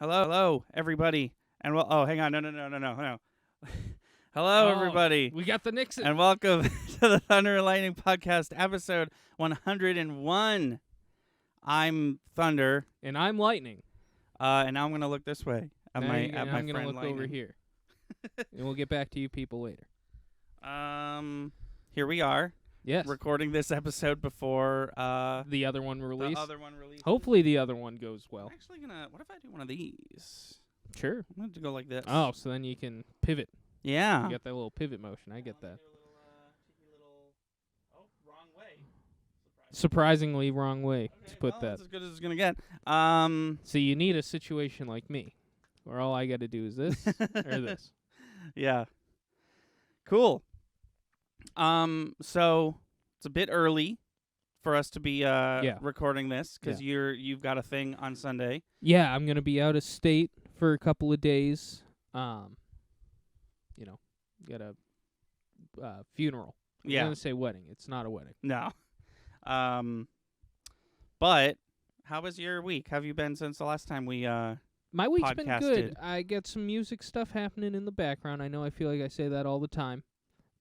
Hello, everybody, and hang on, no. Hello, everybody, We got the Nixon. and welcome to the Thunder and Lightning Podcast, episode 101. I'm Thunder, And I'm Lightning. and now I'm gonna look this way at my I'm friend gonna look Lightning. over here. And we'll get back to you people later. Here we are, Yes. recording this episode before The other one the released. other one releases. Hopefully the other one goes well. I'm actually gonna. What if I do one of these? Sure. I'm gonna have to go like this. Oh, so then you can pivot. yeah. You got that little pivot motion. I get that. Wrong way. Surprisingly wrong way to put that. That's as good as it's gonna get. So you need a situation like me, where all I got to do is this or this. Yeah. Cool. So it's a bit early for us to be recording this because you've got a thing on Sunday. Yeah, I'm gonna be out of state for a couple of days. Got a funeral. I'm gonna say wedding. It's not a wedding. No. But how was your week? How have you been since the last time we My week's been good. podcasted? I got some music stuff happening in the background. I know I feel like I say that all the time.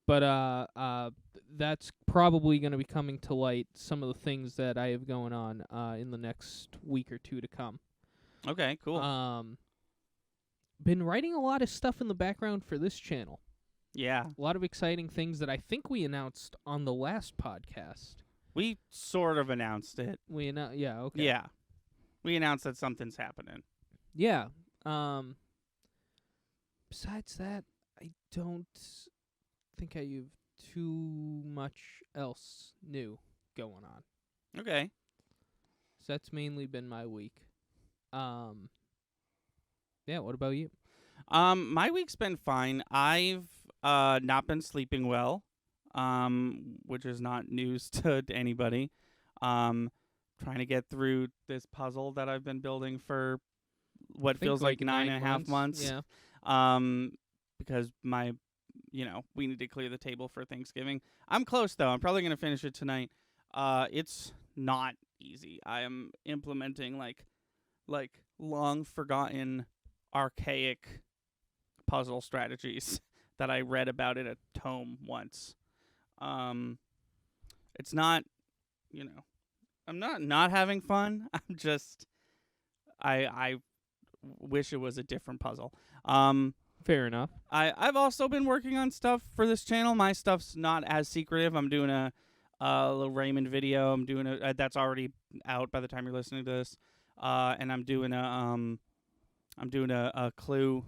But that's probably going to be coming to light, some of the things that I have going on in the next week or two to come. Okay, cool. Been writing a lot of stuff in the background for this channel. Yeah. A lot of exciting things that I think we announced on the last podcast. We sort of announced it. Yeah, okay. Yeah. We announced that something's happening. Yeah. Besides that, I don't think I have too much else new going on. Okay. So that's mainly been my week. Yeah, what about you? My week's been fine. I've not been sleeping well, which is not news to anybody. Trying to get through this puzzle that I've been building for what feels like 9.5 months. Yeah. Because we need to clear the table for Thanksgiving. I'm close though. I'm probably gonna finish it tonight. It's not easy. I am implementing like long forgotten archaic puzzle strategies that I read about in a tome once. It's not, I'm not having fun. I'm just, I wish it was a different puzzle. Fair enough. I've also been working on stuff for this channel. My stuff's not as secretive. I'm doing a little Raymond video. I'm doing that's already out by the time you're listening to this. And I'm doing a Clue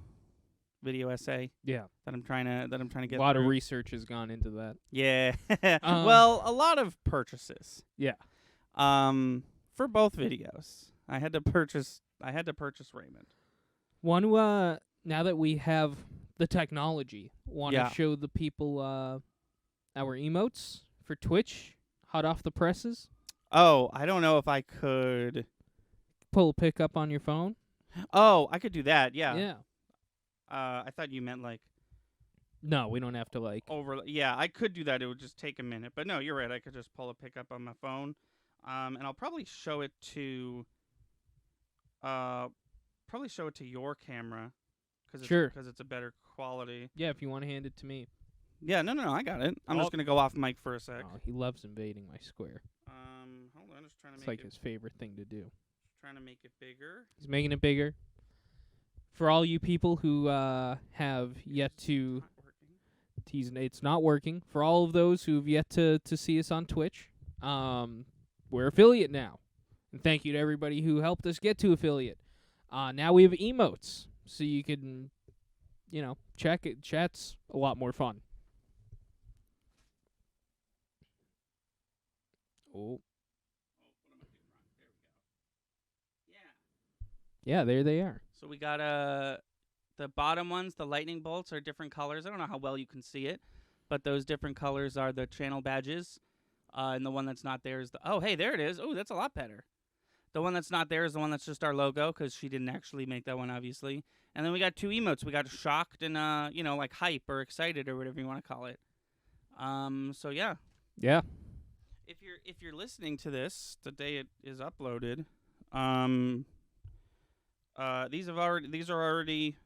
video essay. Yeah. That I'm trying to get. A lot through. of research has gone into that. Yeah. Well, a lot of purchases. Yeah. For both videos, I had to purchase Raymond. Now that we have the technology, want to Yeah. show the people our emotes for Twitch, hot off the presses? Oh, I don't know if I could. Pull a pick up on your phone? Oh, I could do that. Yeah. Yeah. I thought you meant like No, we don't have to over. Yeah, I could do that. It would just take a minute. But no, you're right. I could just pull a pickup on my phone. And I'll probably show it to your camera Sure. because it's a better quality. Yeah, if you want to hand it to me. Yeah, no, I got it. I'm Oh. just gonna go off mic for a sec. Oh, he loves invading my square. Hold on, just trying to It's make like his favorite thing to do. trying to make it bigger. He's making it bigger. For all you people who have yet to Not working. it's not working. For all of those who've yet to see us on Twitch, we're affiliate now. And thank you to everybody who helped us get to affiliate. Now we have emotes, so you can, check it. Chat's a lot more fun. Oh. Yeah, there they are. So we got the bottom ones, the lightning bolts are different colors. I don't know how well you can see it, but those different colors are the channel badges. And the one that's not there is hey, there it is. Oh, that's a lot better. The one that's not there is the one that's just our logo because she didn't actually make that one, obviously. And then we got two emotes. We got shocked and like hype or excited or whatever you want to call it. So yeah. Yeah. If you're listening to this the day it is uploaded, These are already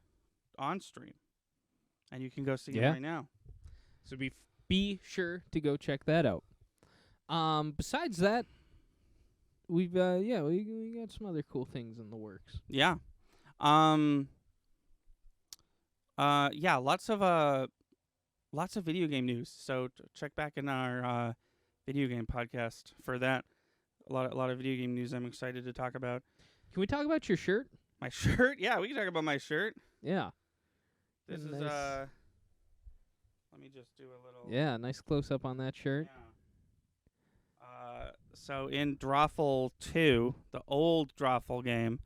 on stream, and you can go see them Yeah. right now. So be sure to go check that out. Besides that, we got some other cool things in the works. Yeah. Yeah, lots of video game news. So check back in our video game podcast for that. A lot of video game news I'm excited to talk about. Can we talk about your shirt? My shirt? Yeah, we can talk about my shirt. Yeah. This is Nice. let me just do a little. Yeah, nice close up on that shirt. Yeah. So in Drawful 2, the old Drawful game,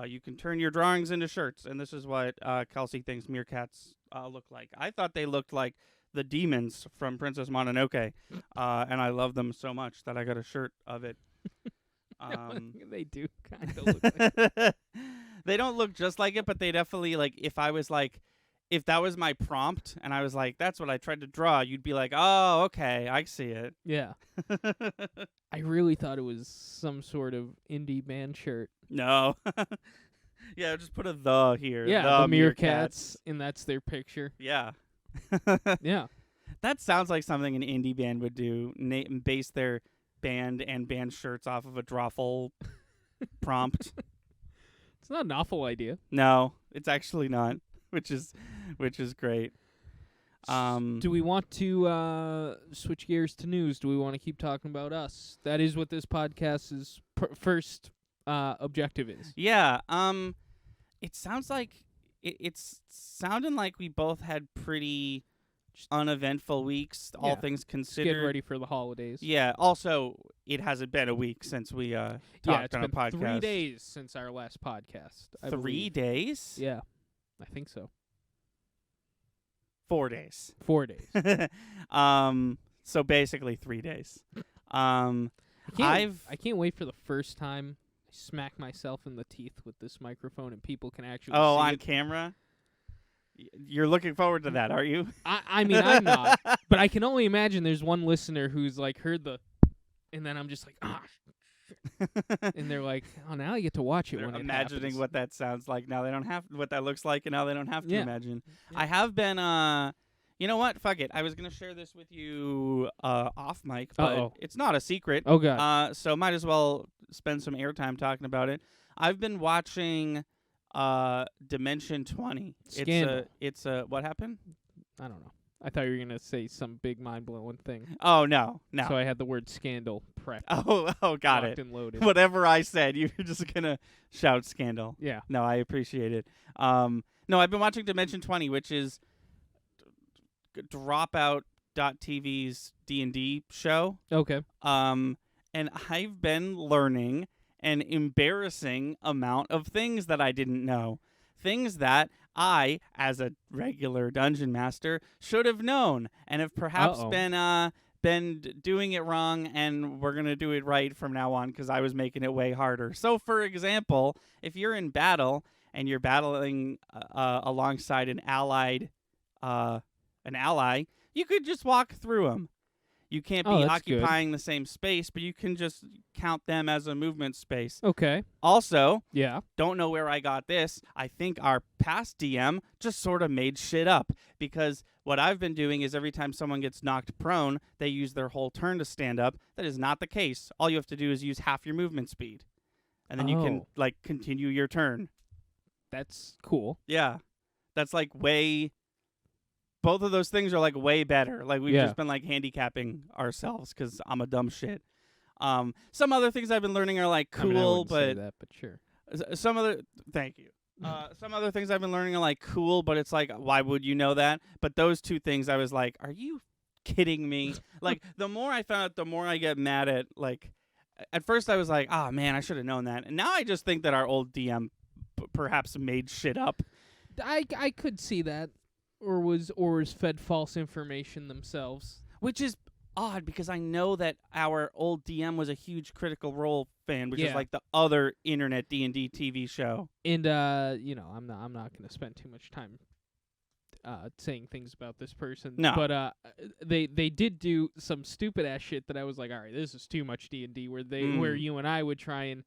you can turn your drawings into shirts, and this is what Kelsey thinks meerkats look like. I thought they looked like the demons from Princess Mononoke, and I love them so much that I got a shirt of it. They do kind of look like They don't look just like it, but they definitely, like, if that was my prompt and I was like, that's what I tried to draw, you'd be like, oh, okay, I see it. Yeah. I really thought it was some sort of indie band shirt. No. Yeah, just put a the here. Yeah, the meerkats, and that's their picture. Yeah. Yeah. That sounds like something an indie band would do, base their band and band shirts off of a Drawful prompt. It's not an awful idea. No, it's actually not, which is great. Do we want to switch gears to news? Do we want to keep talking about us? That is what this podcast's first objective is. Yeah. It sounds like it's sounding like we both had pretty uneventful weeks, all Yeah. things Just considered. getting ready for the holidays. Yeah. Also, it hasn't been a week since we talked it's on a been podcast. 3 days since our last podcast. I 3 believe. days? Yeah, I think so. 4 days. 4 days. So basically 3 days. I I can't wait for the first time I smack myself in the teeth with this microphone and people can actually see on it. camera. You're looking forward to that, are you? I mean, I'm not, but I can only imagine there's one listener who's like heard the, and then I'm just like, and they're like, oh, now I get to watch it They're when it imagining happens. what that sounds like. Now they don't have what that looks like, and now they don't have to Yeah. imagine. Yeah. I have been. You know what? Fuck it. I was gonna share this with you off mic, but Uh-oh. it's not a secret. Oh god. So might as well spend some airtime talking about it. I've been watching Dimension 20. Scandal. It's a what happened? I don't know. I thought you were gonna say some big mind blowing thing. Oh no. So I had the word scandal prepped. Oh, got locked it. and loaded. Whatever I said, you're just gonna shout scandal. Yeah. No, I appreciate it. No, I've been watching Dimension 20, which is Dropout.tv's D&D show. Okay. And I've been learning an embarrassing amount of things that I didn't know. Things that I, as a regular dungeon master, should have known and have perhaps been doing it wrong, and we're going to do it right from now on because I was making it way harder. So, for example, if you're in battle and you're battling alongside an ally, you could just walk through them. You can't be occupying the same space, but you can just count them as a movement space. Okay. Also, Yeah. don't know where I got this. I think our past DM just sort of made shit up, because what I've been doing is every time someone gets knocked prone, they use their whole turn to stand up. That is not the case. All you have to do is use half your movement speed, and then you can continue your turn. That's cool. Yeah. That's both of those things are way better. We've just been handicapping ourselves because I'm a dumb shit. Some other things I've been learning are cool, I mean, I wouldn't but say that, but sure. Thank you. Some other things I've been learning are cool, but it's why would you know that? But those two things I was like, are you kidding me? The more I found out, the more I get mad at at first I was like, oh man, I should have known that. And now I just think that our old DM perhaps made shit up. I could see that. Or was fed false information themselves. Which is odd because I know that our old DM was a huge Critical Role fan, which is the other internet D&D TV show. And I'm not going to spend too much time saying things about this person. No. But they did do some stupid ass shit that I was like, all right, this is too much D&D, where you and I would try and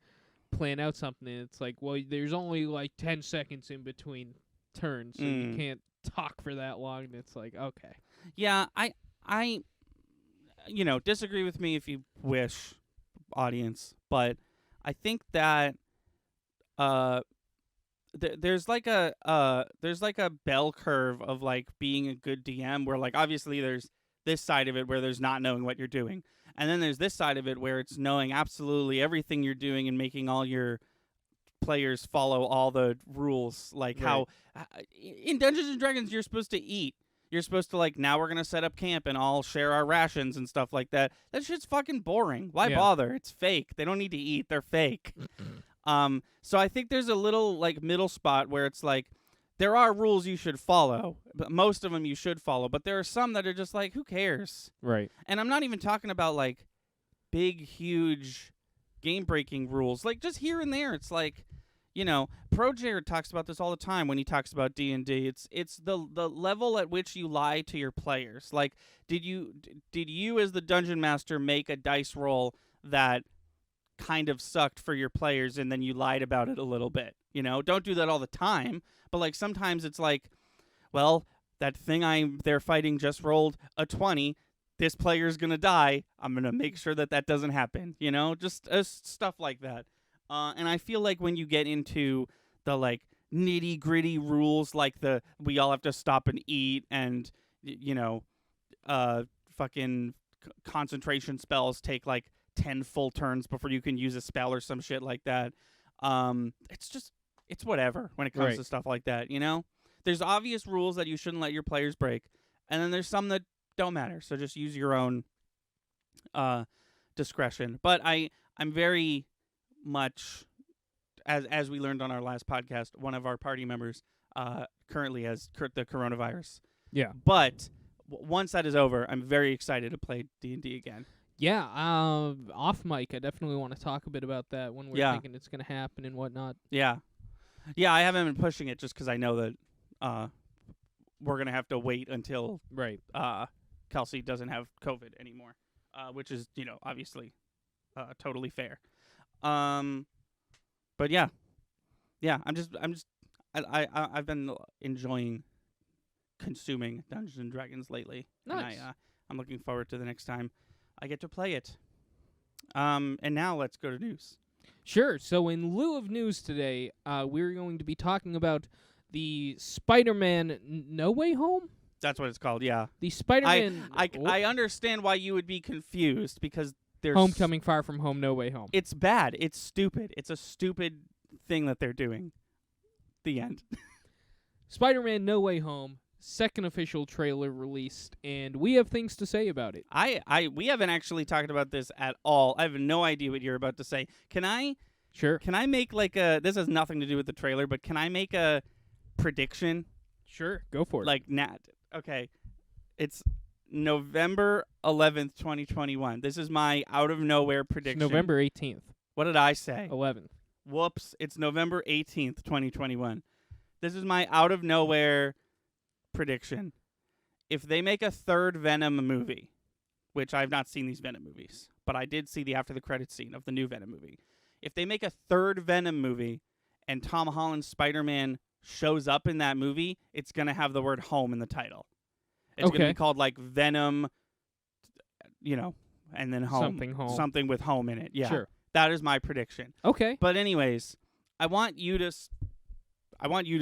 plan out something, and it's like, well, there's only like 10 seconds in between turns, so you can't talk for that long. And it's like, okay. Yeah, I disagree with me if you wish, audience, but I think that there's like a bell curve of like being a good DM where like obviously there's this side of it where there's not knowing what you're doing, and then there's this side of it where it's knowing absolutely everything you're doing and making all your players follow all the rules, like how in Dungeons and Dragons you're supposed to eat. You're supposed to, like, now we're going to set up camp and all share our rations and stuff like that. That shit's fucking boring. Why bother? It's fake. They don't need to eat. They're fake. So I think there's a little, like, middle spot where it's like, there are rules you should follow. But most of them you should follow. But there are some that are just like, who cares? Right. And I'm not even talking about, like, big, huge, game-breaking rules. Like, just here and there, it's like... Pro Jared talks about this all the time when he talks about D&D. It's the level at which you lie to your players. Like, did you as the dungeon master make a dice roll that kind of sucked for your players and then you lied about it a little bit? Don't do that all the time, but like sometimes it's like, well, that thing they're fighting just rolled a 20. This player's gonna die. I'm gonna make sure that doesn't happen. Just stuff like that. And I feel like when you get into the like nitty gritty rules, like we all have to stop and eat, and fucking concentration spells take like 10 full turns before you can use a spell or some shit like that. It's whatever when it comes to stuff like that. There's obvious rules that you shouldn't let your players break, and then there's some that don't matter. So just use your own discretion. But I'm very much, as we learned on our last podcast, one of our party members currently has the coronavirus. Yeah. But once that is over, I'm very excited to play D&D again. Yeah. Off mic, I definitely want to talk a bit about that when we're thinking it's going to happen and whatnot. Yeah. Yeah, I haven't been pushing it just because I know that we're going to have to wait until Kelsey doesn't have COVID anymore, which is, obviously totally fair. But yeah, I've been enjoying consuming Dungeons and Dragons lately. Nice. And I'm looking forward to the next time I get to play it. And now let's go to news. Sure. So in lieu of news today, we're going to be talking about the Spider-Man No Way Home. That's what it's called. Yeah. The Spider-Man. I understand why you would be confused because. There's Homecoming, Far From Home, No Way Home. It's bad. It's stupid. It's a stupid thing that they're doing. The end. Spider-Man No Way Home, second official trailer released, and we have things to say about it. We haven't actually talked about this at all. I have no idea what you're about to say. Can I make like this has nothing to do with the trailer, but can I make a prediction? Sure, go for it. Like okay. It's November 11th, 2021. This is my out of nowhere prediction. It's November 18th. What did I say? 11th. Whoops. It's November 18th, 2021. This is my out of nowhere prediction. If they make a third Venom movie, which I've not seen these Venom movies, but I did see the after the credits scene of the new Venom movie. If they make a third Venom movie and Tom Holland's Spider-Man shows up in that movie, it's going to have the word home in the title. It's going to be called like Venom, and then home. Something with home in it. Yeah. Sure. That is my prediction. Okay. But anyways, I want you to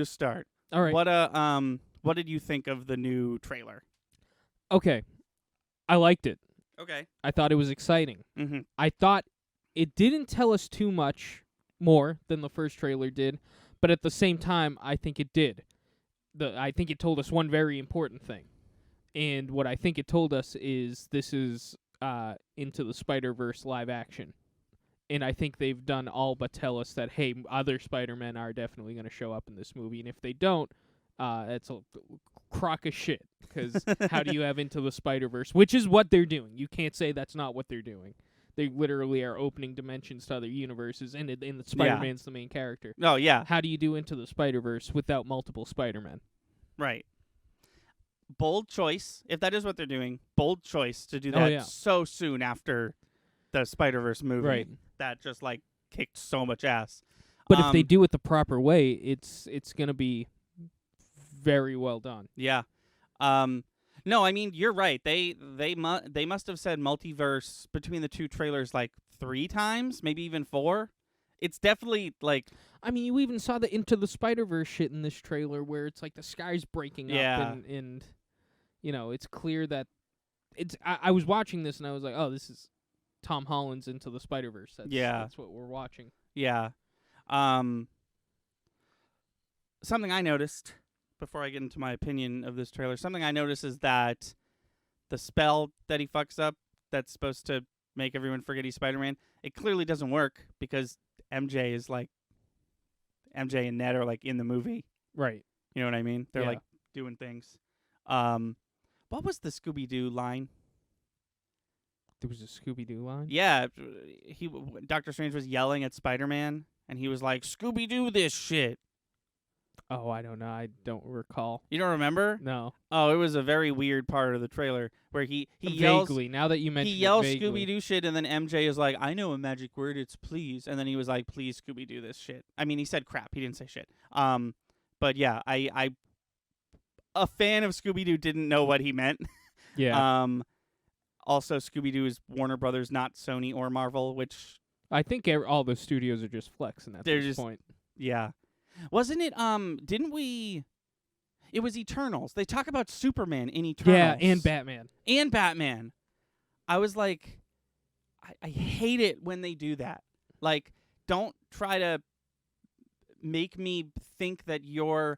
start. All right. What did you think of the new trailer? Okay. I liked it. Okay. I thought it was exciting. Mm-hmm. I thought it didn't tell us too much more than the first trailer did, but at the same time, I think it did. I think it told us one very important thing. And what I think it told us is this is Into the Spider-Verse live action. And I think they've done all but tell us that, hey, other Spider-Men are definitely going to show up in this movie. And if they don't, it's a crock of shit. Because how do you have Into the Spider-Verse? Which is what they're doing. You can't say that's not what they're doing. They literally are opening dimensions to other universes, and the Spider-Man's the main character. Oh, yeah. How do you do Into the Spider-Verse without multiple Spider-Men? Right. Bold choice. If that is what they're doing, bold choice to do that so soon after the Spider-Verse movie. Right. That just, like, kicked so much ass. But if they do it the proper way, it's gonna be very well done. Yeah. No, I mean you're right. They must have said multiverse between the two trailers like 3 times, maybe even 4. It's definitely like I mean, you even saw the Into the Spider-Verse shit in this trailer where it's like the sky's breaking up and you know, it's clear that it's I was watching this and I was like, "Oh, this is Tom Holland's Into the Spider-Verse." That's what we're watching. Yeah. Something I noticed before I get into my opinion of this trailer, something I noticed is that the spell that he fucks up that's supposed to make everyone forget he's Spider-Man, it clearly doesn't work because MJ and Ned are like in the movie. Right. You know what I mean? They're like doing things. What was the Scooby-Doo line? There was a Scooby-Doo line? Yeah, Doctor Strange was yelling at Spider-Man and he was like, "Scooby-Doo this shit." Oh, I don't know. I don't recall. You don't remember? No. Oh, it was a very weird part of the trailer where he yells. Vaguely, now that you mentioned He yells it, vaguely. Scooby-Doo shit, and then MJ is like, "I know a magic word. It's please." And then he was like, "Please, Scooby-Doo this shit." I mean, he said crap. He didn't say shit. But yeah, I a fan of Scooby-Doo didn't know what he meant. Yeah. Also, Scooby-Doo is Warner Brothers, not Sony or Marvel, which I think all the studios are just flexing at this point. Yeah. Wasn't it, didn't we... It was Eternals. They talk about Superman in Eternals. Yeah, and Batman. And Batman. I was like, I hate it when they do that. Like, don't try to make me think that your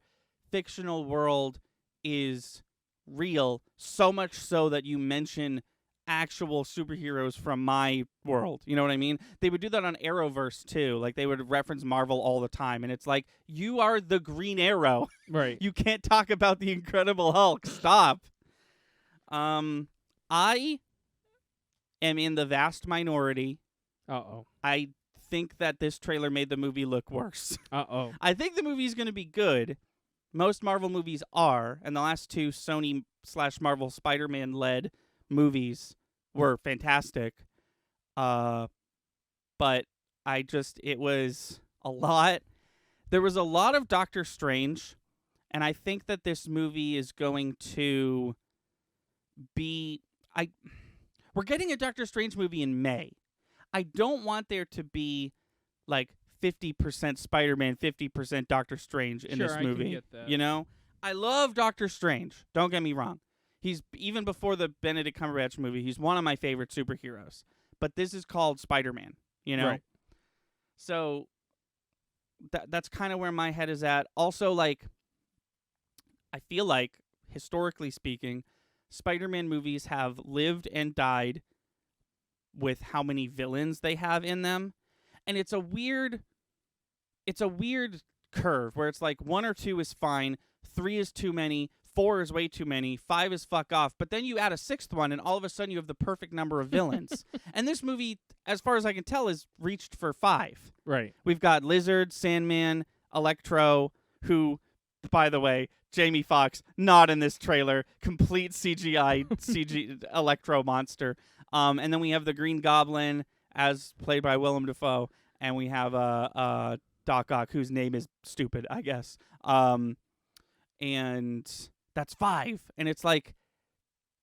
fictional world is real, so much so that you mention actual superheroes from my world. You know what I mean? They would do that on Arrowverse too. Like they would reference Marvel all the time, and it's like, you are the Green Arrow. Right. You can't talk about the Incredible Hulk. Stop. I am in the vast minority. Uh-oh. I think that this trailer made the movie look worse. Uh-oh. I think the movie's going to be good. Most Marvel movies are, and the last 2 Sony/Marvel Spider-Man led movies were fantastic. But it was a lot. There was a lot of Doctor Strange, and I think that this movie is going to be... We're getting a Doctor Strange movie in May. I don't want there to be, like, 50% Spider-Man, 50% Doctor Strange in this movie. I can get that. You know? I love Doctor Strange. Don't get me wrong. He's, even before the Benedict Cumberbatch movie, he's one of my favorite superheroes. But this is called Spider-Man, you know? Right. So that's kind of where my head is at. Also, like, I feel like, historically speaking, Spider-Man movies have lived and died with how many villains they have in them. And it's a weird curve where it's like 1 or 2 is fine, 3 is too many, 4 is way too many, 5 is fuck off. But then you add a 6th one, and all of a sudden you have the perfect number of villains. And this movie, as far as I can tell, is reached for 5. Right. We've got Lizard, Sandman, Electro, who, by the way, Jamie Foxx, not in this trailer, complete CG Electro monster. And then we have the Green Goblin, as played by Willem Dafoe, and we have Doc Ock, whose name is stupid, I guess. And that's 5, and it's like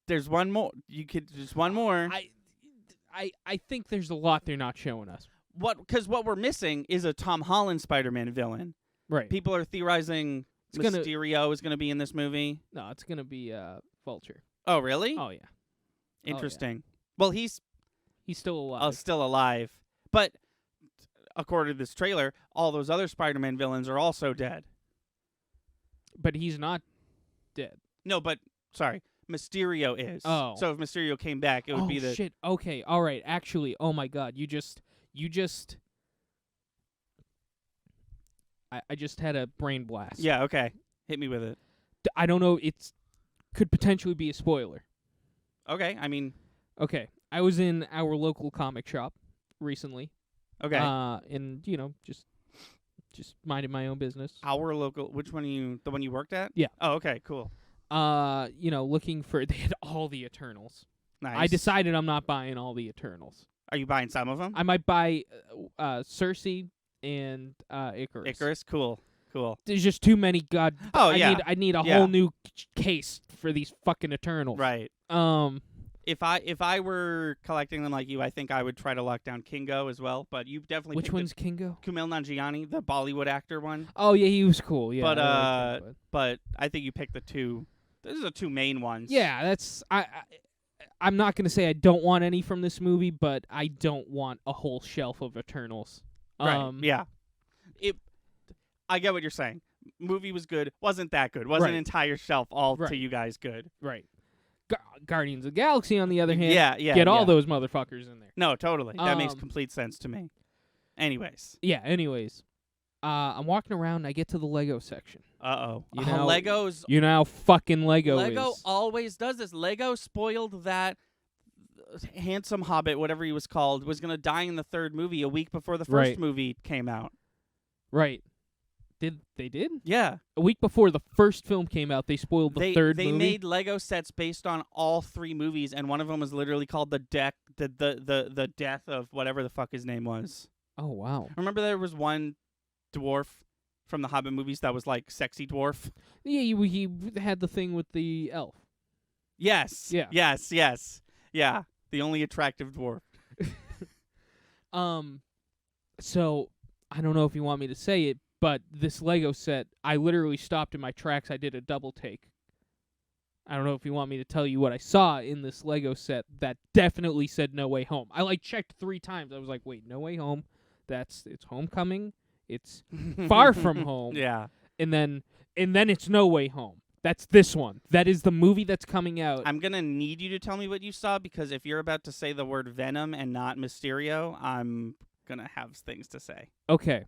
there's one more. You could just one more. I think there's a lot they're not showing us. Because what we're missing is a Tom Holland Spider-Man villain. Right. People are theorizing Mysterio is going to be in this movie. No, it's going to be Vulture. Oh, really? Oh yeah. Interesting. Well, he's still alive. Still alive. But according to this trailer, all those other Spider-Man villains are also dead. But he's not dead. No, but sorry, Mysterio is. Oh. So if Mysterio came back, it would be the... Oh, shit. Okay, all right. Actually, oh my god, you just... I just had a brain blast. Yeah, okay. Hit me with it. I don't know, could potentially be a spoiler. Okay, I mean... Okay, I was in our local comic shop recently. Okay. And, you know, just minding my own business. Our local... Which one are you... The one you worked at? Yeah. Oh, okay, cool. You know, looking for... They had all the Eternals. Nice. I decided I'm not buying all the Eternals. Are you buying some of them? I might buy Cersei and Icarus. Icarus, cool. There's just too many. God, Oh, I yeah. need a Yeah. whole new case for these fucking Eternals. Right. If I were collecting them like you, I think I would try to lock down Kingo as well. But you definitely which one's Kingo? Kumail Nanjiani, the Bollywood actor one. Oh yeah, he was cool. Yeah, But, I liked him, But I think you picked the two. Those are the two main ones. yeah, that's I'm not gonna say I don't want any from this movie, but I don't want a whole shelf of Eternals. Right. Yeah. I get what you're saying. Movie was good. Wasn't that good. Wasn't an entire shelf all to you guys good. Right. Guardians of the Galaxy, on the other hand, get all those motherfuckers in there. No, totally. That makes complete sense to me. Anyways. Yeah, I'm walking around and I get to the Lego section. Uh-oh. You know, Legos. You know how fucking Lego Lego is. always does this. Lego spoiled that handsome hobbit, whatever he was called, was going to die in the third movie a week before the first movie came out. Right. They did? Yeah. A week before the first film came out, they spoiled the third movie? They made Lego sets based on all three movies, and one of them was literally called the death of whatever the fuck his name was. Oh, wow. Remember there was one dwarf from the Hobbit movies that was like sexy dwarf? Yeah, he had the thing with the elf. Yes. Yeah. Yes. Yeah. The only attractive dwarf. So, I don't know if you want me to say it, but this Lego set, I literally stopped in my tracks. I did a double take. I don't know if you want me to tell you what I saw in this Lego set that definitely said No Way Home. I checked 3 times. I was like, wait, No Way Home? It's Homecoming? It's Far From Home. Yeah. And then it's No Way Home. That's this one. That is the movie that's coming out. I'm going to need you to tell me what you saw, because if you're about to say the word Venom and not Mysterio, I'm going to have things to say. Okay.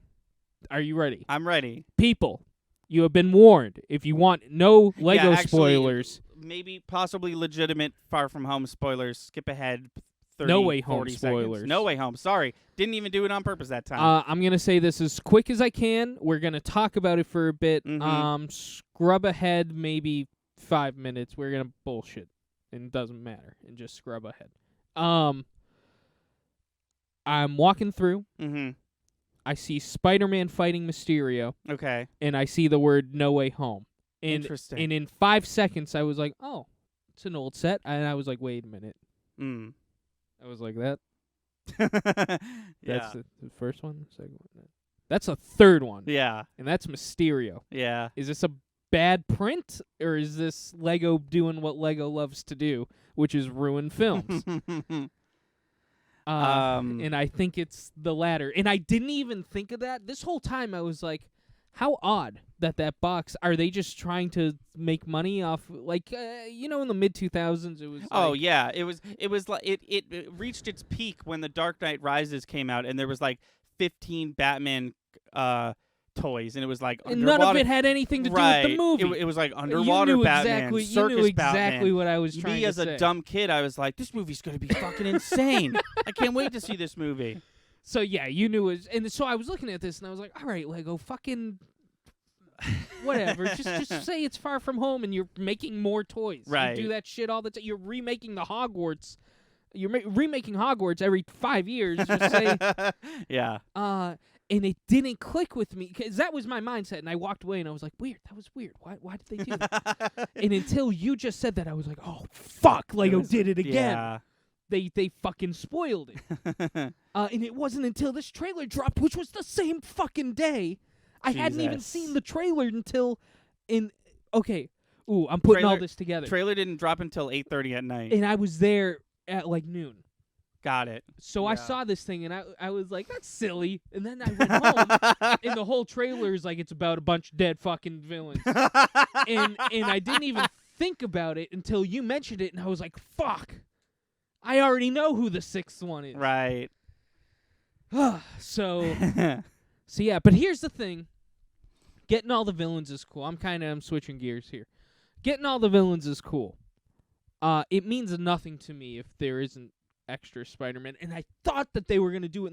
Are you ready? I'm ready. People, you have been warned. If you want no Lego spoilers. Maybe possibly legitimate Far From Home spoilers. Skip ahead 30, No Way Home 40 spoilers. Seconds. No Way Home. Sorry. Didn't even do it on purpose that time. I'm going to say this as quick as I can. We're going to talk about it for a bit. Mhm. Scrub ahead maybe 5 minutes. We're going to bullshit. And it doesn't matter. And just scrub ahead. I'm walking through. Mm-hmm. I see Spider-Man fighting Mysterio. Okay. And I see the word No Way Home. Interesting. And in 5 seconds, I was like, oh, it's an old set. And I was like, wait a minute. I was like, that? Yeah. That's the first one? The second one? That's a third one. Yeah. And that's Mysterio. Yeah. Is this a bad print? Or is this Lego doing what Lego loves to do, which is ruin films? And I think it's the latter. And I didn't even think of that. This whole time I was like, how odd that box, are they just trying to make money off, like, in the mid-2000s it was Oh, yeah. It was like it reached its peak when The Dark Knight Rises came out, and there was like 15 Batman toys, and it was like and underwater. none of it had anything to do with the movie. It was like underwater Batman, circus you knew exactly Batman. what I was trying Me to as say. a dumb kid, I was like, this movie's going to be fucking insane. I can't wait to see this movie. So yeah, you knew it was, and so I was looking at this and I was like, all right, Lego, fucking whatever. just say it's Far From Home and you're making more toys. Right. You do that shit all the time. You're remaking the Hogwarts. You're remaking Hogwarts every 5 years. Just say, yeah. And it didn't click with me because that was my mindset, and I walked away and I was like, weird. That was weird. Why did they do that? And until you just said that, I was like, oh fuck, Lego did it again. Yeah. They fucking spoiled it. And it wasn't until this trailer dropped, which was the same fucking day. I hadn't even seen the trailer until okay. Ooh, I'm putting all this together. Trailer didn't drop until 8:30 at night. And I was there at like noon. Got it. So I saw this thing and I was like, that's silly. And then I went home and the whole trailer is like it's about a bunch of dead fucking villains. and I didn't even think about it until you mentioned it, and I was like, fuck. I already know who the sixth one is. Right. So yeah, but here's the thing. Getting all the villains is cool. I'm switching gears here. Getting all the villains is cool. It means nothing to me if there isn't extra Spider-Man, and I thought that they were going to do it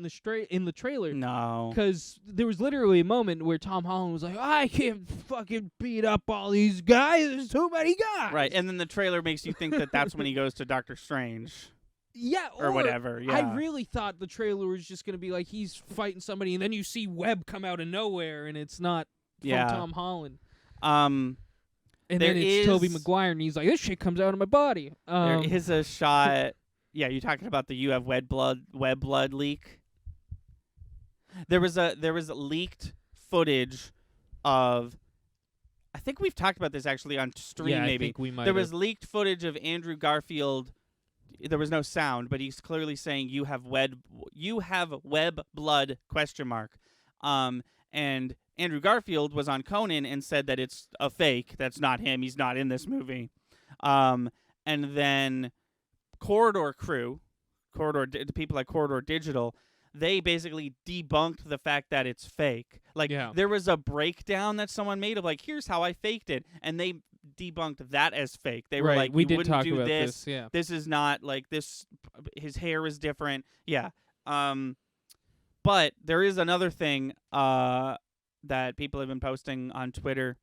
in the trailer. No. Because there was literally a moment where Tom Holland was like, I can't fucking beat up all these guys. There's too many guys. Right, and then the trailer makes you think that that's when he goes to Doctor Strange. Yeah, or whatever. Yeah. I really thought the trailer was just going to be like he's fighting somebody, and then you see web come out of nowhere, and it's not from Tom Holland. And then it's Tobey Maguire, and he's like, this shit comes out of my body. There is a shot. Yeah, you're talking about the you have web blood leak. There was leaked footage of. I think we've talked about this actually on stream. Yeah, maybe I think we might. There was leaked footage of Andrew Garfield. There was no sound, but he's clearly saying you have web blood ? And Andrew Garfield was on Conan and said that it's a fake. That's not him. He's not in this movie. And then Corridor Crew, the people at Corridor Digital, they basically debunked the fact that it's fake. Like, there was a breakdown that someone made of, like, here's how I faked it. And they debunked that as fake. They were like, we you did wouldn't talk do about this. Yeah. This is not, like, this. His hair is different. Yeah. But there is another thing that people have been posting on Twitter.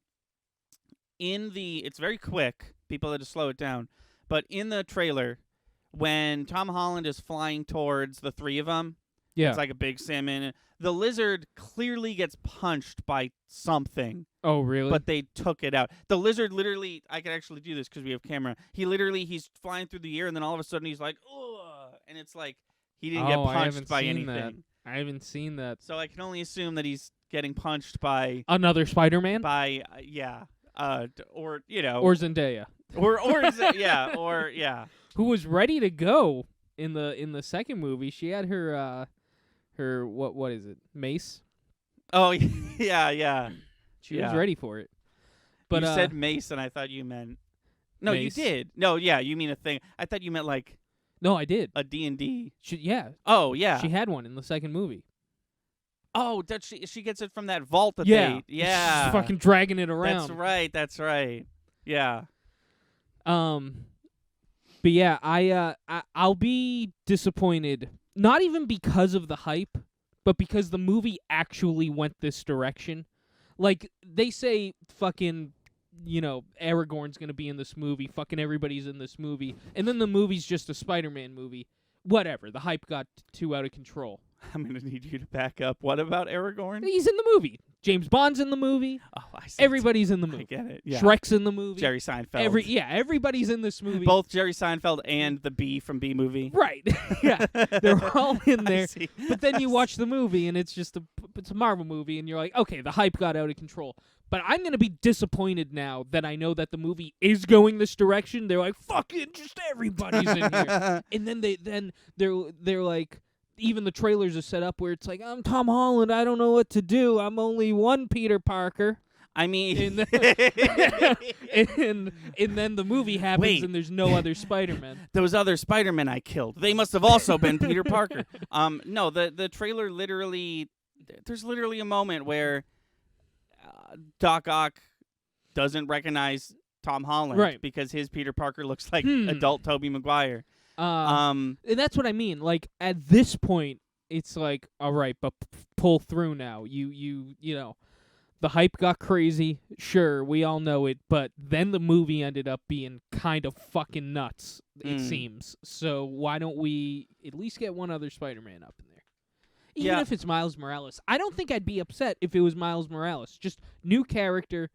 It's very quick. People had to slow it down. But in the trailer, when Tom Holland is flying towards the three of them, it's like a big salmon. The lizard clearly gets punched by something. Oh, really? But they took it out. The lizard literally, I can actually do this because we have camera. He's flying through the air, and then all of a sudden he's like, ugh. And it's like he didn't get punched by anything. That. I haven't seen that. So I can only assume that he's getting punched by another Spider-Man? By, or, you know. Or Zendaya. Or who was ready to go in the second movie. She had her what is it? Mace? Oh, yeah. She was ready for it. But you said mace, and I thought you meant. No, Mace. You did. No, yeah, you mean a thing. I thought you meant like. No, I did. A D&D. Yeah. Oh, yeah. She had one in the second movie. Oh, that she gets it from that vault that Yeah. She's fucking dragging it around. That's right. Yeah. But yeah, I'll be disappointed. Not even because of the hype, but because the movie actually went this direction. Like, they say fucking, Aragorn's going to be in this movie. Fucking everybody's in this movie. And then the movie's just a Spider-Man movie. Whatever. The hype got too out of control. I'm going to need you to back up. What about Aragorn? He's in the movie. James Bond's in the movie. Oh, I see. Everybody's in the movie. I get it. Yeah. Shrek's in the movie. Jerry Seinfeld. Everybody's in this movie. Both Jerry Seinfeld and the Bee from Bee Movie. Right. Yeah. They're all in there. See. But then you watch the movie, and it's just it's a Marvel movie, and you're like, okay, the hype got out of control. But I'm going to be disappointed now that I know that the movie is going this direction. They're like, fucking just everybody's in here. And then they're like, even the trailers are set up where it's like, I'm Tom Holland, I don't know what to do. I'm only one Peter Parker. I mean, and then the movie happens and there's no other Spider-Man. Those other Spider-Men I killed, they must have also been Peter Parker. No, the trailer literally, there's literally a moment where Doc Ock doesn't recognize Tom Holland because his Peter Parker looks like adult Tobey Maguire. And that's what I mean. Like, at this point, it's like, all right, but pull through now. You know, the hype got crazy. Sure, we all know it. But then the movie ended up being kind of fucking nuts, it seems. So why don't we at least get one other Spider-Man up in there? Even if it's Miles Morales. I don't think I'd be upset if it was Miles Morales. Just new character.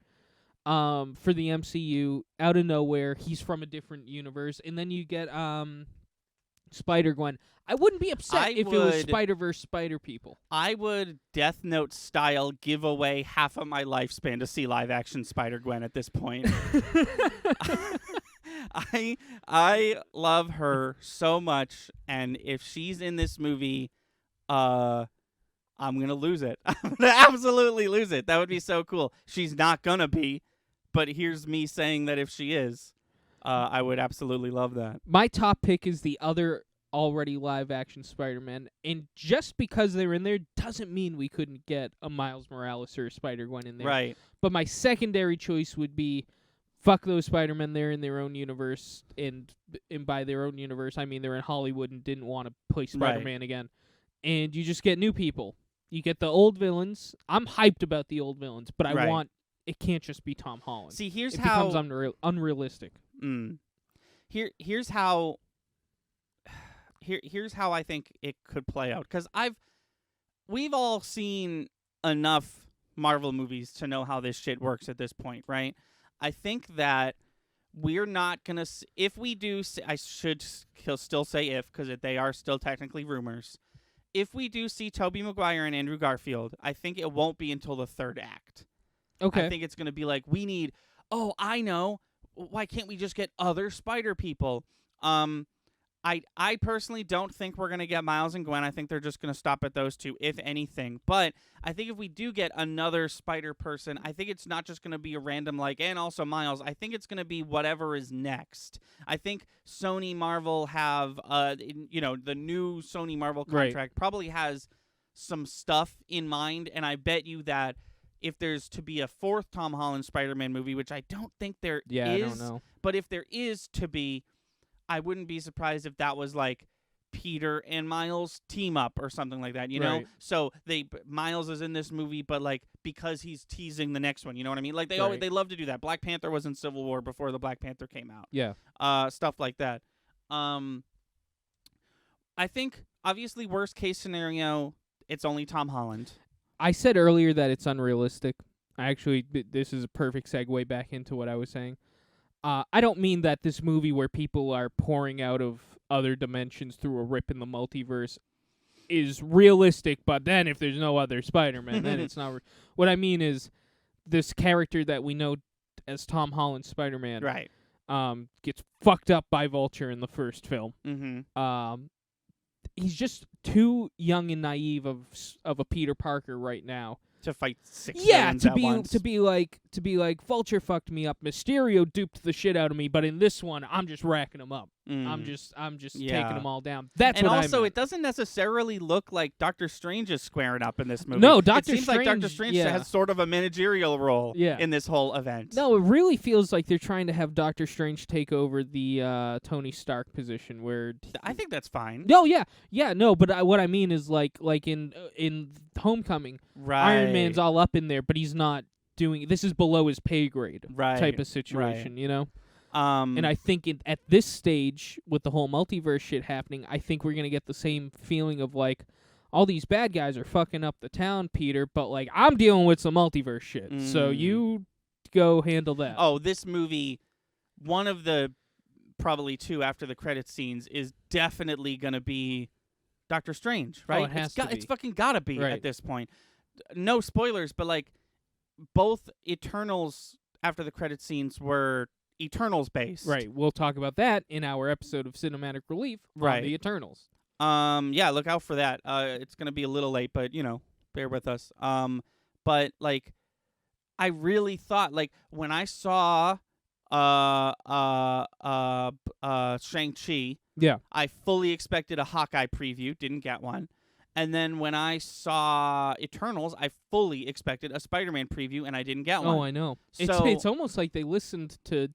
For the MCU, out of nowhere, he's from a different universe, and then you get Spider-Gwen. I wouldn't be upset if it was Spider-Verse Spider-People. I would Death Note style give away half of my lifespan to see live-action Spider-Gwen at this point. I love her so much, and if she's in this movie, I'm going to lose it. I'm going to absolutely lose it. That would be so cool. She's not going to be. But here's me saying that if she is, I would absolutely love that. My top pick is the other already live-action Spider-Man, and just because they're in there doesn't mean we couldn't get a Miles Morales or a Spider-Gwen in there. Right. But my secondary choice would be, fuck those Spider-Men, they're in their own universe, and by their own universe, I mean they're in Hollywood and didn't want to play Spider-Man again. And you just get new people. You get the old villains. I'm hyped about the old villains, but I want... It can't just be Tom Holland. See, here's it how... It becomes unrealistic. Here's how... here's how I think it could play out, because we've all seen enough Marvel movies to know how this shit works at this point, right? I think that we're not going to, if we do, I should still say if, because they are still technically rumors. If we do see Tobey Maguire and Andrew Garfield, I think it won't be until the third act. Okay. I think it's going to be like, we need, I know, why can't we just get other Spider people? I personally don't think we're going to get Miles and Gwen. I think they're just going to stop at those two, if anything. But I think if we do get another Spider person, I think it's not just going to be a random, and also Miles. I think it's going to be whatever is next. I think Sony Marvel have, the new Sony Marvel contract probably has some stuff in mind. And I bet you that if there's to be a fourth Tom Holland Spider-Man movie, which I don't think there is. I don't know. But if there is to be, I wouldn't be surprised if that was like Peter and Miles team up or something like that, you know? So Miles is in this movie, but because he's teasing the next one, you know what I mean? They love to do that. Black Panther was in Civil War before the Black Panther came out. Yeah. Stuff like that. I think obviously worst case scenario, it's only Tom Holland. I said earlier that it's unrealistic. This is a perfect segue back into what I was saying. I don't mean that this movie where people are pouring out of other dimensions through a rip in the multiverse is realistic, but then if there's no other Spider-Man, then it's not. What I mean is this character that we know as Tom Holland Spider-Man gets fucked up by Vulture in the first film. Mm-hmm. He's just too young and naive of a Peter Parker right now. To fight six villains at once. to be like Vulture fucked me up, Mysterio duped the shit out of me, but in this one I'm just racking them up. I'm just taking them all down. That's and what also I meant. It doesn't necessarily look like Doctor Strange is squaring up in this movie. No, it seems like Doctor Strange has sort of a managerial role in this whole event. No, it really feels like they're trying to have Doctor Strange take over the Tony Stark position. Where I think that's fine. No, no, but what I mean is like in Homecoming, Iron Man's all up in there, but he's not doing. This is below his pay grade type of situation, you know. And I think at this stage, with the whole multiverse shit happening, I think we're going to get the same feeling of all these bad guys are fucking up the town, Peter, but I'm dealing with some multiverse shit. So you go handle that. Oh, this movie, one of the probably two after the credit scenes is definitely going to be Doctor Strange, right? Oh, it has to be. It's fucking got to be at this point. No spoilers, but both Eternals after the credit scenes were Eternals based. Right. We'll talk about that in our episode of Cinematic Relief on the Eternals. Yeah, look out for that. It's going to be a little late, but bear with us. But I really thought when I saw Shang-Chi, I fully expected a Hawkeye preview, didn't get one. And then when I saw Eternals, I fully expected a Spider-Man preview, and I didn't get one. Oh, I know. So, it's almost like they listened to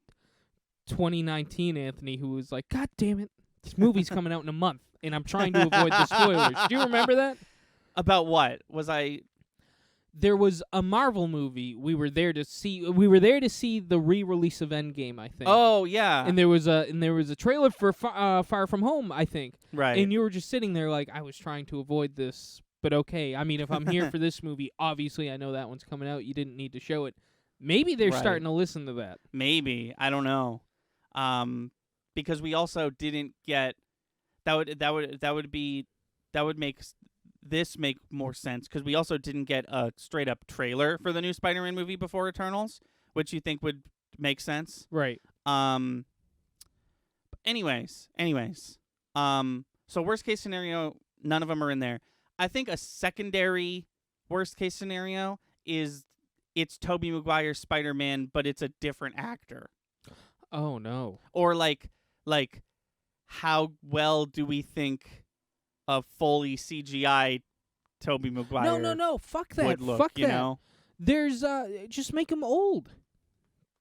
2019 Anthony, who was like, God damn it, this movie's coming out in a month, and I'm trying to avoid the spoilers. Do you remember that? About what? Was I... There was a Marvel movie we were there to see. We were there to see the re-release of Endgame, I think. Oh yeah. And there was a trailer for Far From Home, I think. Right. And you were just sitting there I was trying to avoid this, but okay. I mean, if I'm here for this movie, obviously I know that one's coming out. You didn't need to show it. Maybe they're starting to listen to that. Maybe, I don't know. Because we also didn't get that would make this make more sense, because we also didn't get a straight up trailer for the new Spider-Man movie before Eternals, which you think would make sense, right? Anyways, so worst case scenario, none of them are in there. I think a secondary worst case scenario is it's Tobey Maguire's Spider-Man, but it's a different actor. Oh no! Or how well do we think a fully CGI Tobey Maguire? No! Fuck that! Would look, Fuck you that! know? There's just make him old.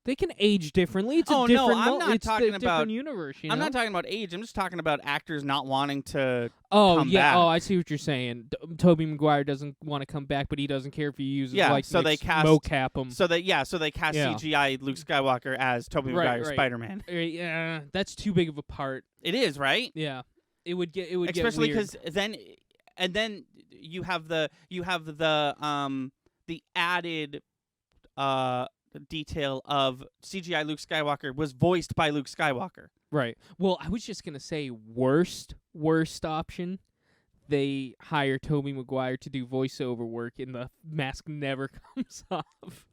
They can age differently. It's a different. No, I'm not it's talking a about different universe. You know? I'm not talking about age. I'm just talking about actors not wanting to. Oh come yeah. back. Oh, I see what you're saying. Tobey Maguire doesn't want to come back, but he doesn't care if he uses so they cast mocap him. So they cast CGI Luke Skywalker as Tobey Maguire's Spider-Man. Yeah, that's too big of a part. It is, right? Yeah. It would get especially get weird. because then you have the added detail of CGI Luke Skywalker was voiced by Luke Skywalker. Right. Well, I was just gonna say worst option. They hire Tobey Maguire to do voiceover work, and the mask never comes off.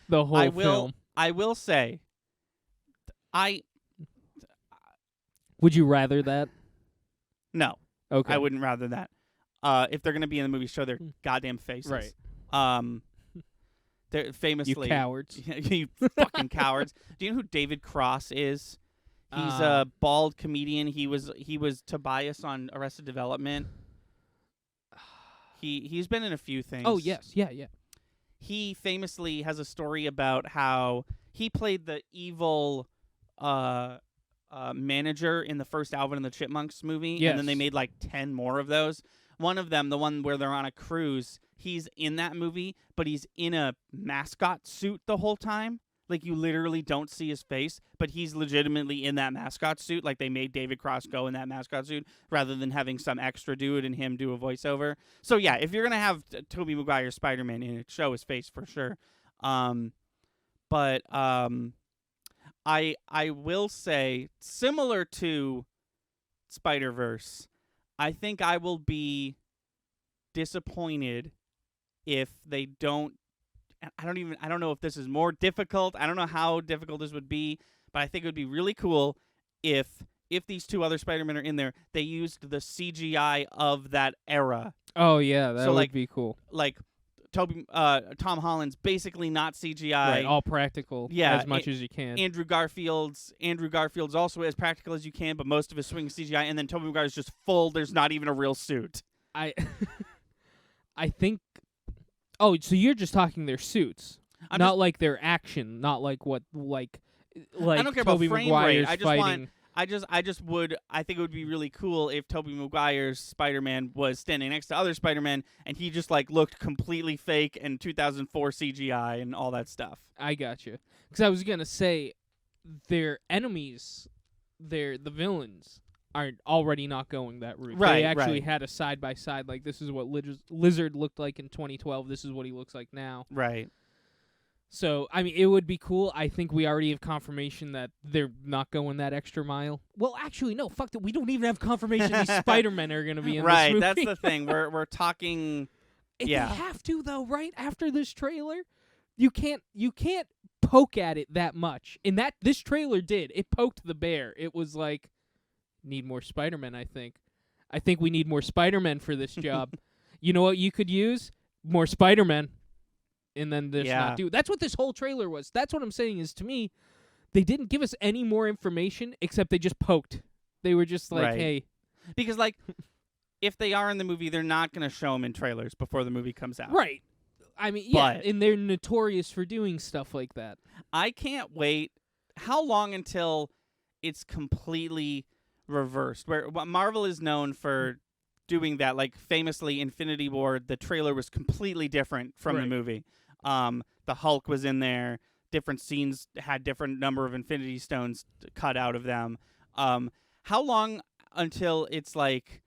The whole film. I will say, Would you rather that? No. Okay. I wouldn't rather that. If they're gonna be in the movie, show their goddamn faces. Right. They're famously You cowards. you fucking cowards. Do you know who David Cross is? He's a bald comedian. He was Tobias on Arrested Development. He's been in a few things. Oh yes, yeah. He famously has a story about how he played the evil manager in the first Alvin and the Chipmunks movie, Yes. and then they made like 10 more of those. One of them, the one where they're on a cruise, he's in that movie, but he's in a mascot suit the whole time. Like, you literally don't see his face, but he's legitimately in that mascot suit. Like, they made David Cross go in that mascot suit rather than having some extra dude and him do a voiceover. So, yeah, if you're going to have Tobey Maguire Spider-Man in it, show his face for sure. But I will say, similar to Spider-Verse, I think I will be disappointed if they don't. I don't know if this is more difficult. I don't know how difficult this would be, but I think it would be really cool if these two other Spider-Men are in there, they used the CGI of that era. Oh yeah, that would like, be cool. Like Tom Holland's basically not CGI. Right, all practical. Yeah, as much as you can. Andrew Garfield's also as practical as you can, but most of his swing is CGI, and then Tobey Maguire's just full. There's not even a real suit. I think. Oh, so you're just talking their suits, not like their action, not like what like I don't care Tobey about frame Maguire's rate. I just fighting. I think it would be really cool if Tobey Maguire's Spider-Man was standing next to other Spider-Man and he just like looked completely fake and 2004 CGI and all that stuff. I got you. Because I was gonna say, their enemies, the villains, are already not going that route. Right, they actually right. had a side by side. Like, this is what Lizard looked like in 2012. This is what he looks like now. Right. So, I mean, it would be cool. I think we already have confirmation that they're not going that extra mile. Well, actually, no. Fuck that. We don't even have confirmation these Spider-Men are going to be in right, this movie. That's the thing. We're talking. Yeah. They have to, though, right? After this trailer, you can't poke at it that much. And this trailer did. It poked the bear. It was like, need more Spider-Men, I think. I think we need more Spider-Men for this job. You know what you could use? More Spider-Men. And then this not do. That's what this whole trailer was. That's what I'm saying is, to me, they didn't give us any more information except they just poked. They were just like, right. hey. Because, like, if they are in the movie, they're not going to show them in trailers before the movie comes out. Right. I mean, yeah, and they're notorious for doing stuff like that. I can't wait. How long until it's completely reversed? Where Marvel is known for doing that. Like, famously, Infinity War, the trailer was completely different from the movie. The Hulk was in there. Different scenes had different number of Infinity Stones cut out of them. How long until it's like,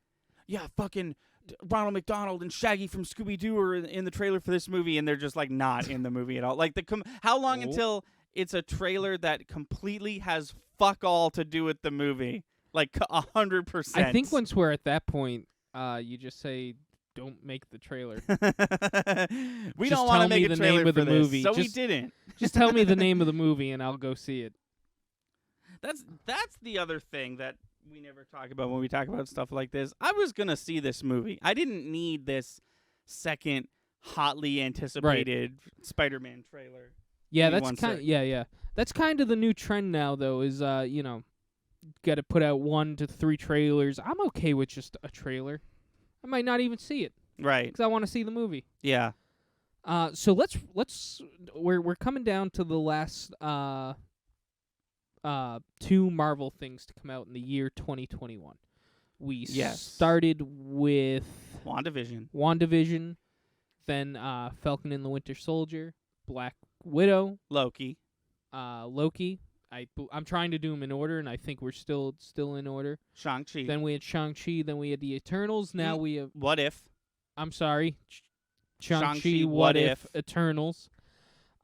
yeah, fucking Ronald McDonald and Shaggy from Scooby-Doo are in the trailer for this movie, and they're just like not in the movie at all? Like, how long until it's a trailer that completely has fuck all to do with the movie? Like 100%. I think once we're at that point, you just say, don't make the trailer. We just don't want to make the a trailer name of for the this, movie. so just, we didn't. Just tell me the name of the movie and I'll go see it. That's the other thing that we never talk about when we talk about stuff like this. I was gonna see this movie. I didn't need this second hotly anticipated Spider-Man trailer. Yeah, that's That's kind of the new trend now, though. Is got to put out 1 to 3 trailers. I'm okay with just a trailer. I might not even see it. Right. Because I want to see the movie. Yeah. So we're coming down to the last 2 Marvel things to come out in the year 2021. We started with WandaVision, then Falcon and the Winter Soldier, Black Widow, Loki. Loki. I'm trying to do them in order, and I think we're still in order. Shang-Chi. Then we had Shang-Chi. Then we had the Eternals. Now we have. What If? I'm sorry, Shang-Chi, Shang-Chi. What If? Eternals.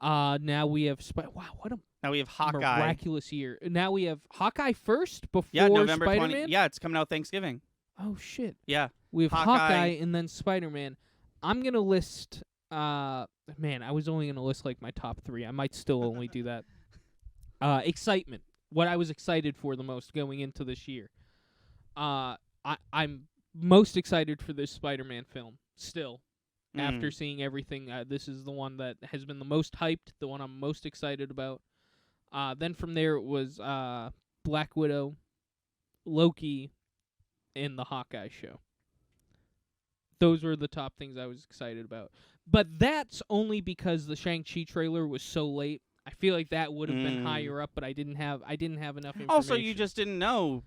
Now we have wow, what a Now we have Hawkeye. miraculous year. Now we have Hawkeye first before Yeah, November Spider-Man. 20. Yeah, it's coming out Thanksgiving. Oh shit. Yeah. We have Hawkeye. Hawkeye and then Spider-Man. I'm gonna list. Man, I was only gonna list like my top 3. I might still only do that. Excitement. What I was excited for the most going into this year. I'm most excited for this Spider-Man film still. After seeing everything, this is the one that has been the most hyped, the one I'm most excited about. Then from there it was Black Widow, Loki, and the Hawkeye show. Those were the top things I was excited about. But that's only because the Shang-Chi trailer was so late. I feel like that would have been higher up, but I didn't have enough information. Also, you just didn't know.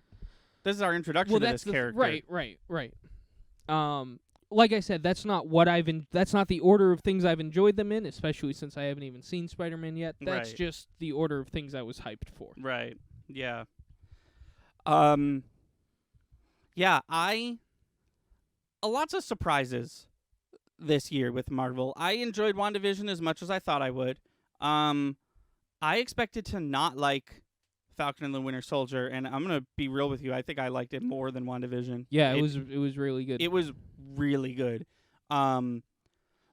This is our introduction to this character. Right. Like I said, that's not what that's not the order of things I've enjoyed them in, especially since I haven't even seen Spider-Man yet. That's Right. just the order of things I was hyped for. Right. Yeah. Yeah, lots of surprises this year with Marvel. I enjoyed WandaVision as much as I thought I would. I expected to not like Falcon and the Winter Soldier, and I'm gonna be real with you. I think I liked it more than WandaVision. Yeah, it was really good. It was really good.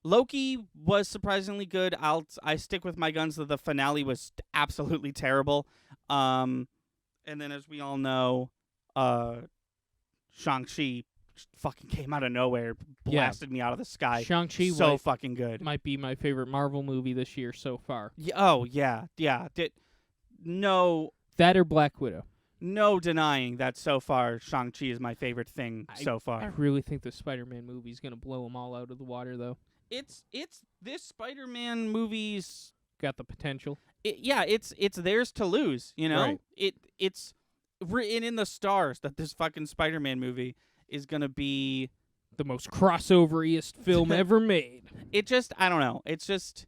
Loki was surprisingly good. I stick with my guns that the finale was absolutely terrible. And then, as we all know, Shang-Chi fucking came out of nowhere, blasted me out of the sky. Shang-Chi so fucking good. might be my favorite Marvel movie this year so far. Yeah. That or Black Widow. No denying that so far Shang-Chi is my favorite thing so far. I really think the Spider-Man movie is gonna blow them all out of the water, though. It's this Spider-Man movie's got the potential. It's theirs to lose. You know, Right. It's written in the stars that this fucking Spider-Man movie is gonna be the most crossoveriest film ever made. I don't know. It's just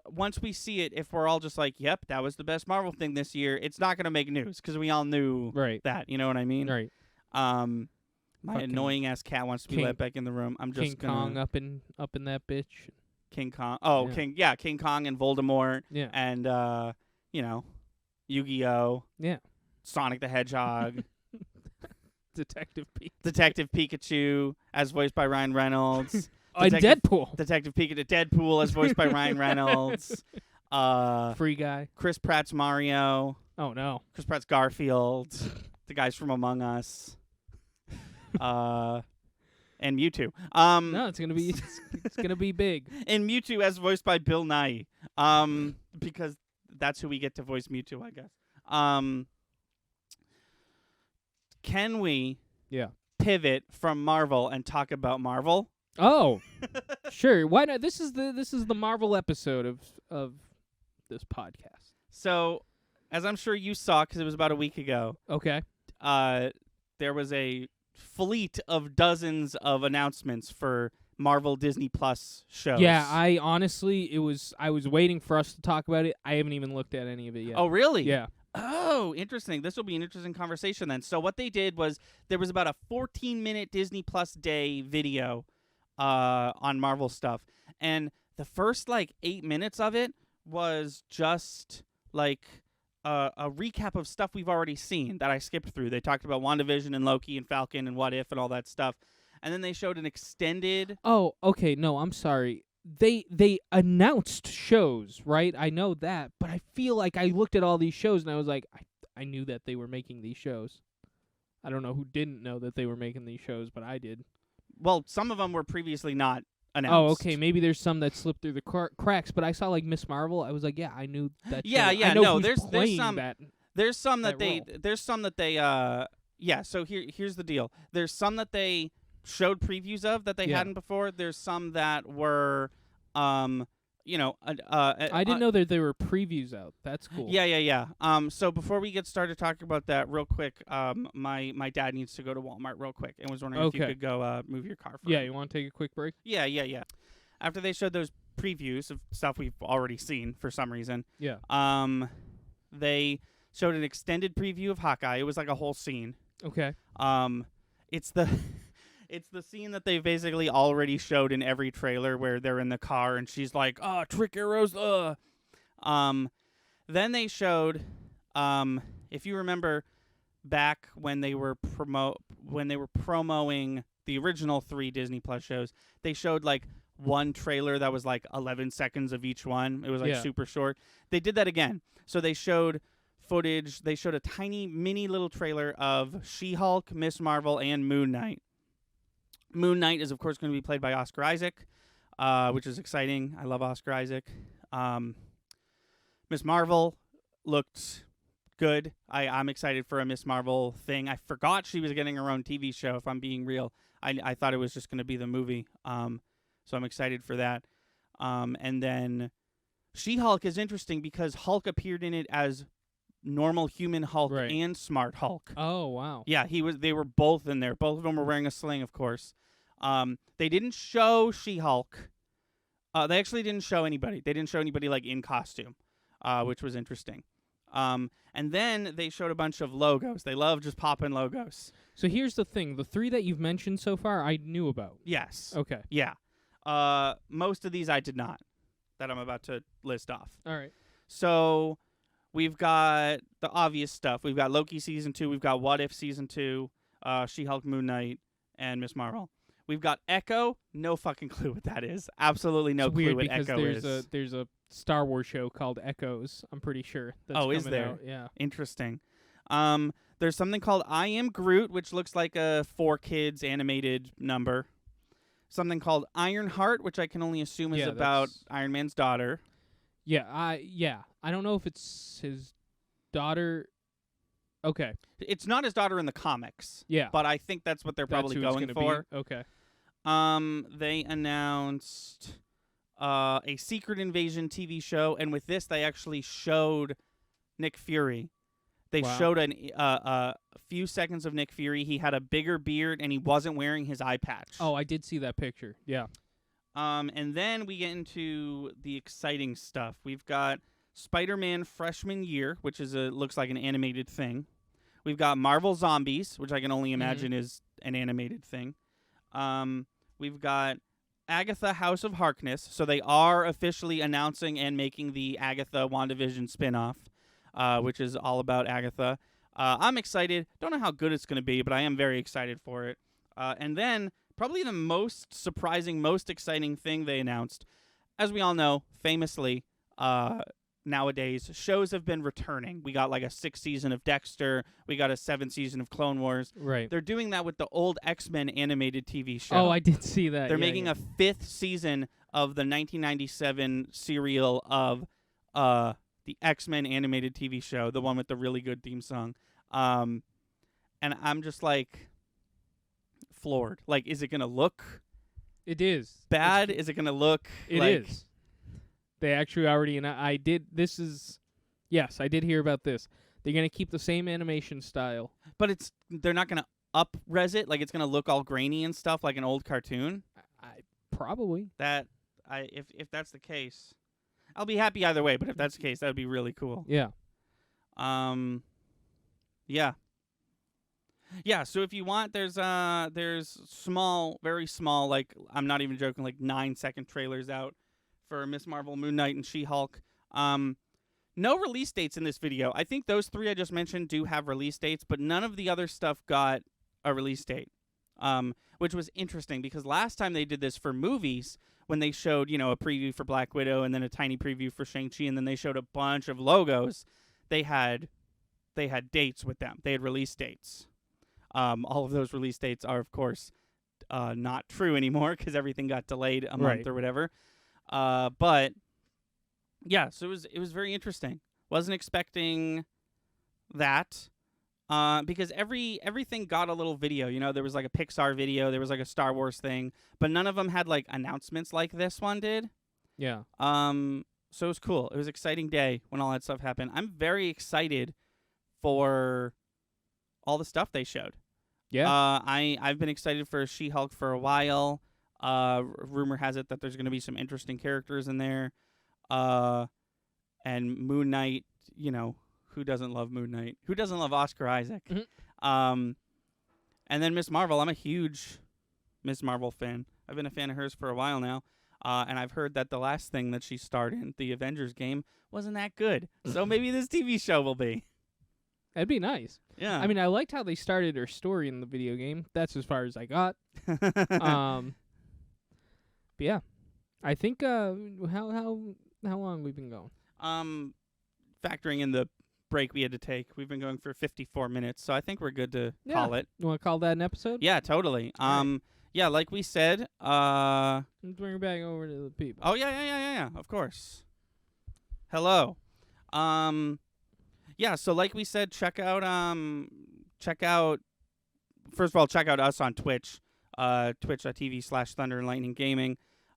once we see it, if we're all just like, "Yep, that was the best Marvel thing this year," it's not gonna make news because we all knew that. You know what I mean? Right. My annoying ass cat wants to be let back in the room. I'm just King Kong up in that bitch. King Kong. Oh, yeah. King Kong and Voldemort. Yeah. And Yu-Gi-Oh. Yeah. Sonic the Hedgehog. Detective Pikachu, as voiced by Ryan Reynolds. Deadpool. Detective Pikachu. Deadpool, as voiced by Ryan Reynolds. Free Guy. Chris Pratt's Mario. Oh no. Chris Pratt's Garfield. The guys from Among Us. And Mewtwo. No, it's gonna be big. And Mewtwo as voiced by Bill Nye. Because that's who we get to voice Mewtwo, I guess. Can we pivot from Marvel and talk about Marvel? Oh, sure. Why not? This is the Marvel episode of this podcast. So, as I'm sure you saw, because it was about a week ago. Okay. There was a fleet of dozens of announcements for Marvel Disney Plus shows. Yeah, I was waiting for us to talk about it. I haven't even looked at any of it yet. Oh, really? Yeah. Oh, interesting. This will be an interesting conversation then. So what they did was there was about a 14-minute Disney Plus day video on Marvel stuff. And the first, 8 minutes of it was just, a recap of stuff we've already seen that I skipped through. They talked about WandaVision and Loki and Falcon and What If and all that stuff. And then they showed an extended... Oh, okay. No, I'm sorry. They announced shows, right? I know that, but I feel like I looked at all these shows and I was like, I knew that they were making these shows. I don't know who didn't know that they were making these shows, but I did. Well, some of them were previously not announced. Oh, okay. Maybe there's some that slipped through the cracks, but I saw Miss Marvel. I was like, yeah, I knew that. Yeah, show. yeah. I know No, who's there's some. That, there's some that that they. Yeah. So here's the deal. There's some that they showed previews of that they hadn't before. There's some that were, I didn't know that there were previews out. That's cool. Yeah. So before we get started talking about that, real quick, my dad needs to go to Walmart real quick and was wondering if you could go move your car for him. You want to take a quick break? Yeah. After they showed those previews of stuff we've already seen for some reason, yeah. they showed an extended preview of Hawkeye. It was like a whole scene. Okay. It's the it's the scene that they basically already showed in every trailer where they're in the car and she's like, trick arrows, Then they showed, if you remember back when they were promoting the original 3 Disney Plus shows, they showed like one trailer that was like 11 seconds of each one. It was like super short. They did that again. So they showed footage. They showed a tiny mini little trailer of She-Hulk, Miss Marvel, and Moon Knight. Moon Knight is of course going to be played by Oscar Isaac, which is exciting. I love Oscar Isaac. Miss Marvel looked good. I'm excited for a Miss Marvel thing. I forgot she was getting her own TV show, if I'm being real. I thought it was just going to be the movie. So I'm excited for that. And then She-Hulk is interesting because Hulk appeared in it as normal human Hulk and smart Hulk. Oh, wow. Yeah, they were both in there. Both of them were wearing a sling, of course. They didn't show She-Hulk. They actually didn't show anybody. They didn't show anybody like in costume, which was interesting. And then they showed a bunch of logos. They love just popping logos. So here's the thing. The 3 that you've mentioned so far, I knew about. Yes. Okay. Yeah. Most of these I did not, that I'm about to list off. All right. So we've got the obvious stuff. We've got Loki Season 2. We've got What If Season 2, She-Hulk, Moon Knight, and Miss Marvel. We've got Echo. No fucking clue what that is. Absolutely no clue what Echo is. There's a Star Wars show called Echoes, I'm pretty sure. That's is there? Out. Yeah. Interesting. There's something called I Am Groot, which looks like a 4Kids animated number. Something called Ironheart, which I can only assume is about Iron Man's daughter. Yeah, I don't know if it's his daughter. Okay. It's not his daughter in the comics. Yeah. But I think that's what they're probably going for. Be? Okay. They announced a Secret Invasion TV show, and with this, they actually showed Nick Fury. They showed a few seconds of Nick Fury. He had a bigger beard, and he wasn't wearing his eye patch. Oh, I did see that picture. Yeah. And then we get into the exciting stuff. We've got Spider-Man Freshman Year, which is looks like an animated thing. We've got Marvel Zombies, which I can only imagine is an animated thing. We've got Agatha House of Harkness. So they are officially announcing and making the Agatha WandaVision spinoff, which is all about Agatha. I'm excited. Don't know how good it's going to be, but I am very excited for it. And then probably the most surprising, most exciting thing they announced, as we all know, famously, nowadays, shows have been returning. We got like a 6th season of Dexter. We got a 7th season of Clone Wars. Right. They're doing that with the old X-Men animated TV show. Oh, I did see that. They're making a 5th season of the 1997 serial of the X-Men animated TV show, the one with the really good theme song. And I'm just like floored. Like, is it going to look It is. bad? Is it going to look It is. They actually already, and I did hear about this. They're going to keep the same animation style. But they're not going to up-res it? Like, it's going to look all grainy and stuff like an old cartoon? Probably. If that's the case, I'll be happy either way, but if that's the case, that would be really cool. Yeah. Yeah. Yeah, so if you want, there's small, very small, like, I'm not even joking, like 9-second trailers out for Miss Marvel, Moon Knight, and She-Hulk. No release dates in this video. I think those 3 I just mentioned do have release dates, but none of the other stuff got a release date, which was interesting because last time they did this for movies, when they showed, a preview for Black Widow and then a tiny preview for Shang-Chi, and then they showed a bunch of logos, they had dates with them. They had release dates. All of those release dates are, of course, not true anymore because everything got delayed a month or whatever. But yeah, so it was very interesting. Wasn't expecting that because everything got a little video. There was like a Pixar video, there was like a Star Wars thing, but none of them had like announcements like this one did. Yeah. So it was cool. It was an exciting day when all that stuff happened. I'm very excited for all the stuff they showed. Yeah. I've been excited for She-Hulk for a while. Rumor has it that there's going to be some interesting characters in there. And Moon Knight, who doesn't love Moon Knight? Who doesn't love Oscar Isaac? Mhm. And then Miss Marvel. I'm a huge Miss Marvel fan. I've been a fan of hers for a while now. And I've heard that the last thing that she starred in, the Avengers game, wasn't that good. So maybe this TV show will be. That'd be nice. Yeah. I mean, I liked how they started her story in the video game. That's as far as I got. But yeah, I think how long we've been going? Factoring in the break we had to take, we've been going for 54 minutes, so I think we're good to call it. You want to call that an episode? Yeah, totally. Right. Yeah, like we said. Let's bring it back over to the people. Oh yeah. Of course. Hello. Yeah. So like we said, check out. First of all, check out us on Twitch. Twitch.tv/Thunder and Lightning Gaming.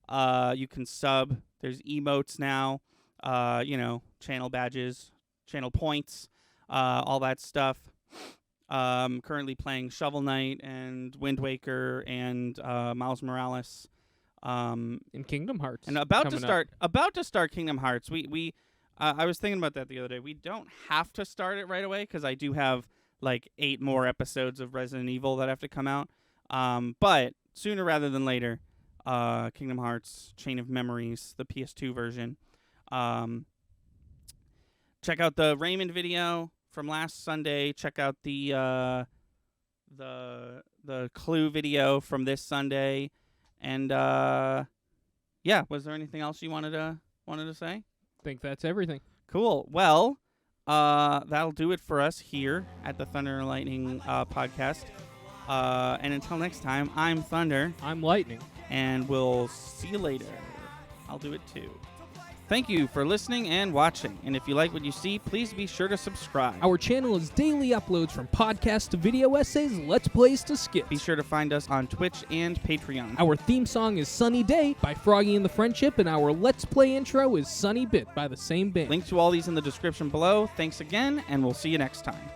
You can sub. There's emotes now. Channel badges, channel points, all that stuff. Currently playing Shovel Knight and Wind Waker and Miles Morales. In Kingdom Hearts. And about to coming start Kingdom Hearts. I was thinking about that the other day. We don't have to start it right away because I do have like 8 more episodes of Resident Evil that have to come out. But sooner rather than later, Kingdom Hearts Chain of Memories, the PS2 version. Check out the Raymond video from last Sunday. Check out the Clue video from this Sunday. And yeah, was there anything else you wanted to say? I think that's everything. Cool. Well, that'll do it for us here at the Thunder and Lightning podcast. And until next time, I'm Thunder. I'm Lightning. And we'll see you later. I'll do it too. Thank you for listening and watching. And if you like what you see, please be sure to subscribe. Our channel is daily uploads from podcasts to video essays, let's plays to skits. Be sure to find us on Twitch and Patreon. Our theme song is Sunny Day by Froggy and the Friendship, and our Let's Play intro is Sunny Bit by the same band. Link to all these in the description below. Thanks again, and we'll see you next time.